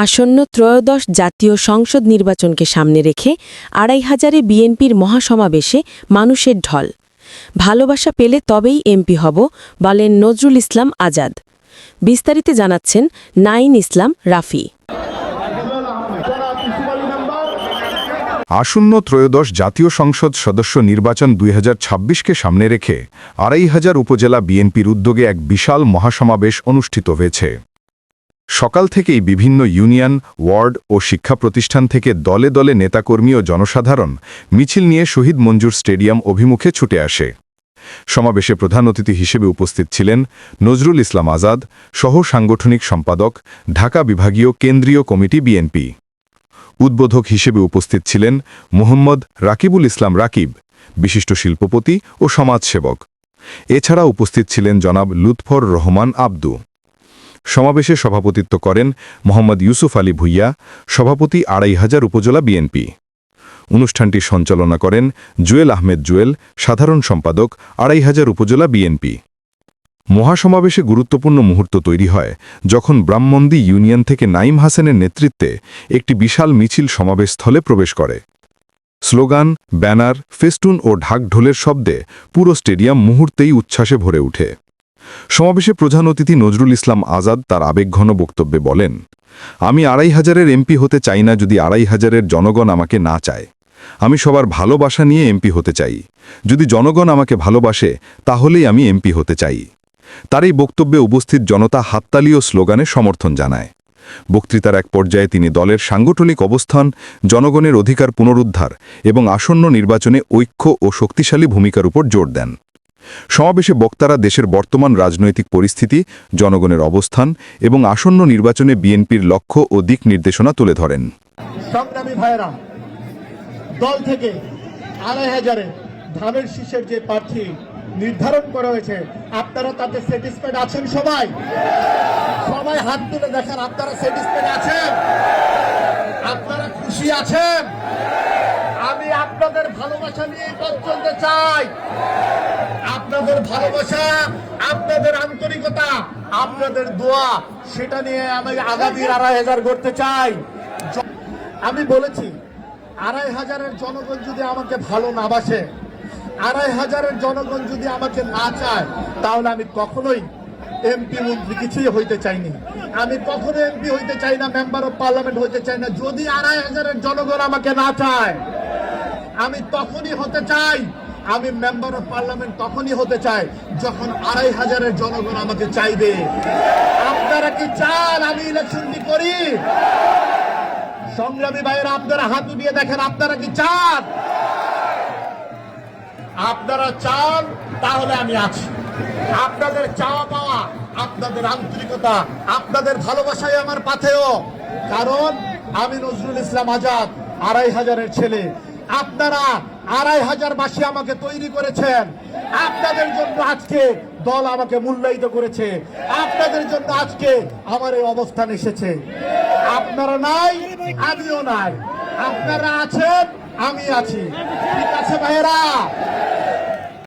আসন্ন ত্রয়োদশ জাতীয় সংসদ নির্বাচনকে সামনে রেখে ২৫০০ বিএনপির মহাসমাবেশে মানুষের ঢল। ভালোবাসা পেলে তবেই এমপি হব, বলেন নজরুল ইসলাম আজাদ। বিস্তারিত জানাচ্ছেন নাইন ইসলাম রাফি। আসন্ন ত্রয়োদশ জাতীয় সংসদ সদস্য নির্বাচন ২০২৬কে সামনে রেখে ২৫০০ উপজেলা বিএনপির উদ্যোগে এক বিশাল মহাসমাবেশ অনুষ্ঠিত হয়েছে। সকাল থেকেই বিভিন্ন ইউনিয়ন, ওয়ার্ড ও শিক্ষা প্রতিষ্ঠান থেকে দলে দলে নেতাকর্মী ও জনসাধারণ মিছিল নিয়ে শহীদ মঞ্জুর স্টেডিয়াম অভিমুখে ছুটে আসে। সমাবেশে প্রধান অতিথি হিসেবে উপস্থিত ছিলেন নজরুল ইসলাম আজাদ, সহ সাংগঠনিক সম্পাদক, ঢাকা বিভাগীয় কেন্দ্রীয় কমিটি বিএনপি। উদ্বোধক হিসেবে উপস্থিত ছিলেন মোহাম্মদ রাকিবুল ইসলাম রাকিব, বিশিষ্ট শিল্পপতি ও সমাজসেবক। এছাড়া উপস্থিত ছিলেন জনাব লুৎফর রহমান আব্দু। সমাবেশে সভাপতিত্ব করেন মোহাম্মদ ইউসুফ আলী ভুইয়া, সভাপতি ২৫০০ উপজেলা বিএনপি। অনুষ্ঠানটি সঞ্চালনা করেন জুয়েল আহমেদ জুয়েল, সাধারণ সম্পাদক ২৫০০ উপজেলা বিএনপি। মহাসমাবেশে গুরুত্বপূর্ণ মুহূর্ত তৈরি হয় যখন ব্রাহ্মণদী ইউনিয়ন থেকে নাইম হাসানের নেতৃত্বে একটি বিশাল মিছিল সমাবেশস্থলে প্রবেশ করে। স্লোগান, ব্যানার, ফেস্টুন ও ঢাকঢোলের শব্দে পুরো স্টেডিয়াম মুহূর্তেই উচ্ছ্বাসে ভরে ওঠে। সমাবেশে প্রধান অতিথি নজরুল ইসলাম আজাদ তার আবেগঘন বক্তব্যে বলেন, আমি ২৫০০-এর এমপি হতে চাই না যদি ২৫০০-এর জনগণ আমাকে না চায়। আমি সবার ভালোবাসা নিয়ে এমপি হতে চাই। যদি জনগণ আমাকে ভালোবাসে তাহলেই আমি এমপি হতে চাই। তার এই বক্তব্যে উপস্থিত জনতা হাততালি ও স্লোগানে সমর্থন জানায়। বক্তৃতার এক পর্যায়ে তিনি দলের সাংগঠনিক অবস্থান, জনগণের অধিকার পুনরুদ্ধার এবং আসন্ন নির্বাচনে ঐক্য ও শক্তিশালী ভূমিকার উপর জোর দেন। সমাবেশে বক্তারা দেশের বর্তমান রাজনৈতিক পরিস্থিতি, জনগণের অবস্থান এবং আসন্ন নির্বাচনে বিএনপির লক্ষ্য ও দিক নির্দেশনা তুলে ধরেন। সংগ্রামী ভাইয়েরা, দল থেকে ২৫০০-এ ধানের শীষের যে প্রার্থী নির্ধারণ করা হয়েছে, আপনারা তাতে স্যাটিসফাইড আছেন? সবাই সবাই হাত তুলে দেখেন, আপনারা স্যাটিসফাইড আছেন? আপনারা খুশি আছেন? আমি আপনাদের ভালোবাসা নিয়ে পথ চলতে চাই। আপনাদের ভালোবাসা, আপনাদের আন্তরিকতা, আপনাদের দোয়া, সেটা নিয়ে আমি আগামী ২৫০০ করতে চাই। আমি বলেছি ২৫০০-এর জনগণ যদি আমাকে ভালো না বাসে, ২৫০০-এর জনগণ যদি আমাকে না চায়, তাহলে আমি কখনোই এমপি মন্ত্রী কিছুই হইতে চাইনি। আমি কখনো এমপি হইতে চাই না, মেম্বার অফ পার্লামেন্ট হইতে চাই না। যদি ২৫০০-এর জনগণ আমাকে না চায়, আমি তখনই হতে চাই, আমি মেম্বার অফ পার্লামেন্ট তখনই হতে চাই যখন ২৫০০-এর জনগণ আমাকে চাইবে। আপনারা কি চান আমি ইলেকশনটি করি? সংগ্রামী ভাইয়েরা, আপনারা হাত উঠিয়ে দেখেন, আপনারা কি চান? আপনারা চান, তাহলে আমি আছি। আপনাদের চাওয়া পাওয়া, আপনাদের আন্তরিকতা, আপনাদের ভালোবাসাই আমার পাথেয়। কারণ আমি নজরুল ইসলাম আজাদ ২৫০০-এর ছেলে। আপনারা ২৫০০-বাসী আমাকে তৈরি করেছেন। আপনাদের জন্য আজকে দল আমাকে মূল্যায়িত করেছে। আপনাদের জন্য আজকে আমার এই অবস্থান এসেছে। আপনারা নাই, আমিও নাই। আপনারা আছেন, আমি আছি। ঠিক আছে ভাইয়েরা?